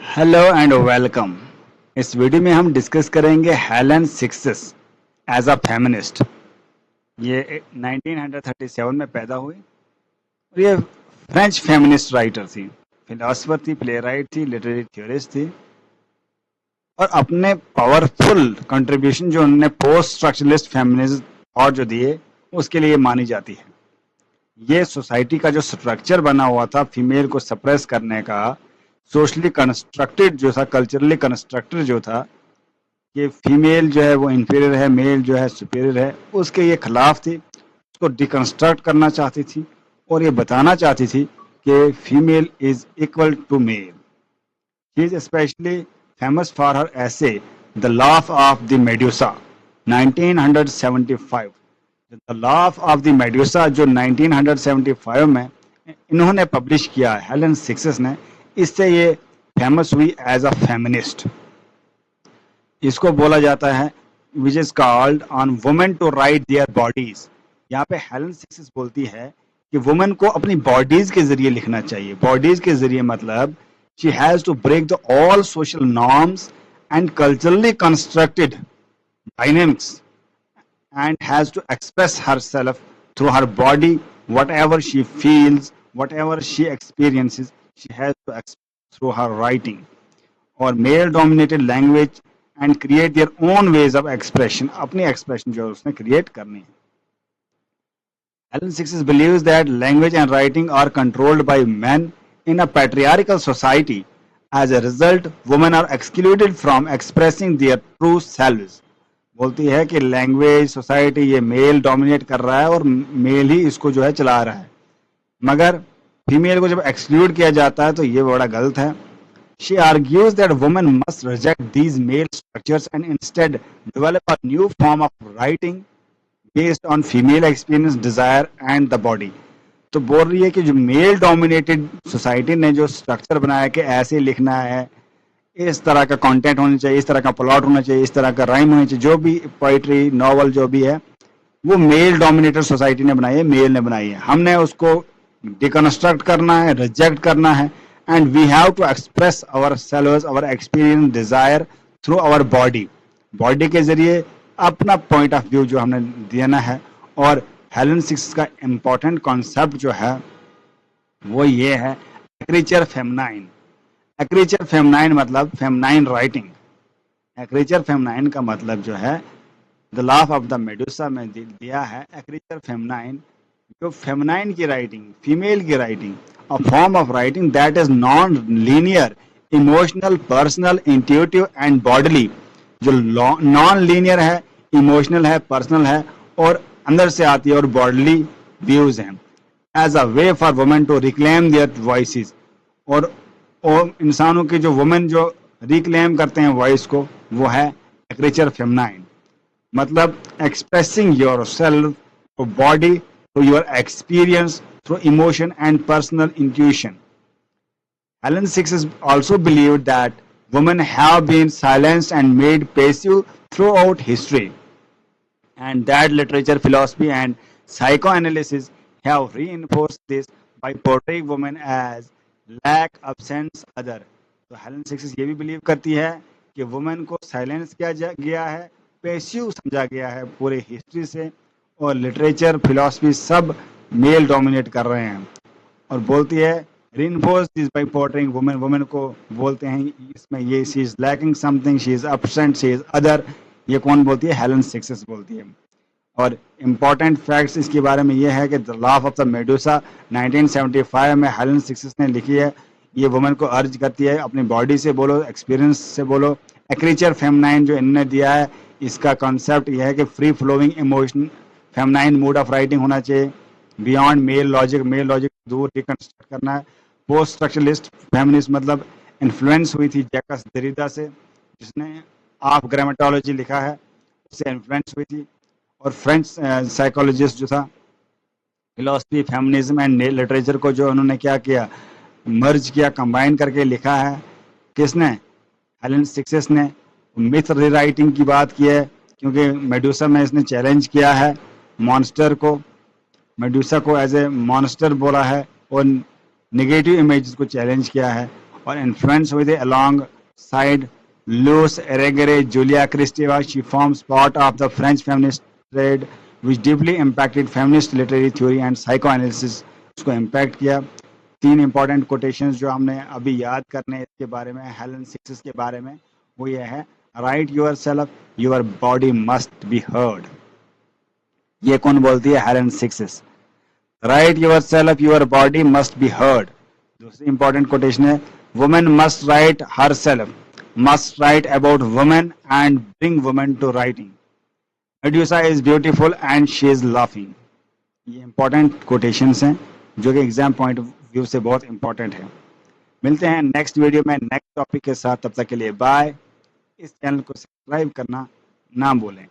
Hello and welcome. इस video में हम डिस्कस करेंगे Helene Cixous as a feminist. ये 1937 में पैदा हुई और ये फ्रेंच फेमिनिस्ट राइटर थी, फिलोसफर थी, प्ले राइट थी, लिटरेरी थ्योरिस्ट थी और अपने पावरफुल कंट्रीब्यूशन जो उन्होंने पोस्ट स्ट्रक्चरलिस्ट फेमिनिज्म और जो दिए उसके लिए मानी जाती है। ये सोसाइटी का जो स्ट्रक्चर बना हुआ था फीमेल को सप्रेस करने का, सोशली कंस्ट्रक्टेड जो था, कल्चरली कंस्ट्रक्टेड जो था कि फीमेल जो है वो इंफीरियर है, मेल जो है सुपीरियर है, उसके ये खिलाफ थी। उसको डिकंस्ट्रक्ट करना चाहती थी और ये बताना चाहती थी कि female is equal to male. She is specially famous for her essay the laugh of the Medusa 1975। The laugh of the Medusa जो 1975 में इन्होंने पब्लिश किया है, हेलन सिक्सेस ने, इससे ये फेमस हुई एज अ फेमिनिस्ट। इसको बोला जाता है which is called on women to write their bodies. यहाँ पे हेलन सिक्सेस बोलती है कि वुमेन को अपनी बॉडीज के जरिए लिखना चाहिए। बॉडीज के जरिए मतलब she has to break the all social norms and culturally constructed dynamics and has to express herself through her body. Whatever she feels, whatever she experiences, she has to express through her writing or male dominated language and create their own ways of expression. अपनी expression जो उसने create करनी है। Helen Sixes believes that language and writing are controlled by men in a patriarchal society. As a result, women are excluded from expressing their true selves. बोलती है कि language society ये mail dominate कर रहा है और मेल ही इसको जो है चला रहा है, मगर फीमेल को जब एक्सक्लूड किया जाता है तो ये बड़ा गलत है। She argues that women must reject these male structures and instead develop a new form of writing based on female experience, desire and the body. तो बोल रही है कि जो मेल डोमिनेटेड सोसाइटी ने जो स्ट्रक्चर बनाया कि ऐसे लिखना है, इस तरह का कंटेंट होना चाहिए, इस तरह का प्लॉट होना चाहिए, इस तरह का राइम होना चाहिए, जो भी पोइट्री नॉवल जो भी है वो मेल डोमिनेटेड सोसाइटी ने बनाई है, मेल ने बनाई है। हमने उसको डिकंस्ट्रक्ट करना है, रिजेक्ट करना है and we have to express our selves, our experience, desire through our body. Body के जरिए अपना पॉइंट ऑफ व्यू जो हमने देना है। और हेलन सिक्स का इम्पोर्टेंट कॉन्सेप्ट जो है वो ये है एक्रीचर फेमनाइन। एक्रीचर फेमनाइन मतलब फेमनाइन राइटिंग। एक्रीचर फेमनाइन का मतलब जो है the laugh of the Medusa में दिया है एक्रीचर फेमनाइन, जो फेमनाइन की राइटिंग, फीमेल की writing, a form of writing that is non linear, emotional, personal, intuitive and bodily. जो नॉन लीनियर है, इमोशनल है, पर्सनल है और अंदर से आती है और बॉडीली व्यूज हैं। As a way for women to reclaim their voices. और इंसानों की जो वुमेन जो रिक्लेम करते हैं वॉइस को, वो है एक्रीचर फेमनाइन। मतलब expressing your self through body, through your experience, through emotion and personal intuition. Helen Sixes also believed that women have been silenced and made passive throughout history, and that literature, philosophy, and psychoanalysis have reinforced this by portraying women as lack, absence, other. तो Helen sixes ये भी believe करती है कि women को silence किया गया है, पैसिव समझा गया है पूरे हिस्ट्री से, और लिटरेचर, फिलॉसफी सब मेल डोमिनेट कर रहे हैं। और बोलती है reinforce this by portraying women, women को बोलते हैं इसमें ये she is lacking something, she is absent, she is other। ये कौन बोलती है? हेलन सिक्सेस बोलती है। और इम्पॉर्टेंट फैक्ट्स इसके बारे में ये है कि the laugh of the Medusa 1975 में हेलन सिक्सेस ने लिखी है। ये वुमेन को अर्ज करती है अपनी बॉडी से बोलो, एक्सपीरियंस से बोलो। एक्रीचर फेमनाइन जो इन्होंने दिया है, इसका कॉन्सेप्ट यह है कि free flowing emotion, feminine mood of writing होना चाहिए, beyond male logic, male logic दूर रिकंस्ट्रक्ट करना है। पोस्ट स्ट्रक्चरलिस्ट फेमिनिस्ट मतलब इन्फ्लुएंस हुई थी जैकस देरिडा से, जिसने ऑफ ग्रामेटोलॉजी लिखा है, उससे इन्फ्लुएंस हुई थी। और फ्रेंच साइकोलॉजिस्ट जो था, फिलोसफी, फेमिनिज्म एंड लिटरेचर को जो उन्होंने क्या किया, मर्ज किया, कंबाइन करके लिखा है। किसने? हेलन सिक्सेस ने। मिथ रीराइटिंग की बात की है, क्योंकि मेडुसा में इसने चैलेंज किया है मॉन्स्टर को, मेडुसा को एज ए मॉन्स्टर बोला है और नेगेटिव इमेजेस को चैलेंज किया है। or influence with it alongside Luce Irigaray, Julia Kristeva. She forms part of the French feminist trade which deeply impacted feminist literary theory and psychoanalysis. उसको impact किया. तीन important quotations जो हमने अभी याद करने इसके बारे में, हेलन सिक्स के बारे में, वो ये है, write yourself, your body must be heard. ये कौन बोलती है? Helen six. Write yourself, your body must be heard. दूसरी इंपॉर्टेंट कोटेशन है, woman must write herself, must write about women and bring women to writing. Medusa is beautiful and she is laughing. ये important quotations हैं जो कि exam point of view से बहुत important है. मिलते हैं नेक्स्ट वीडियो में नेक्स्ट टॉपिक के साथ. तब तक के लिए बाय. इस चैनल को सब्सक्राइब करना ना भूलें.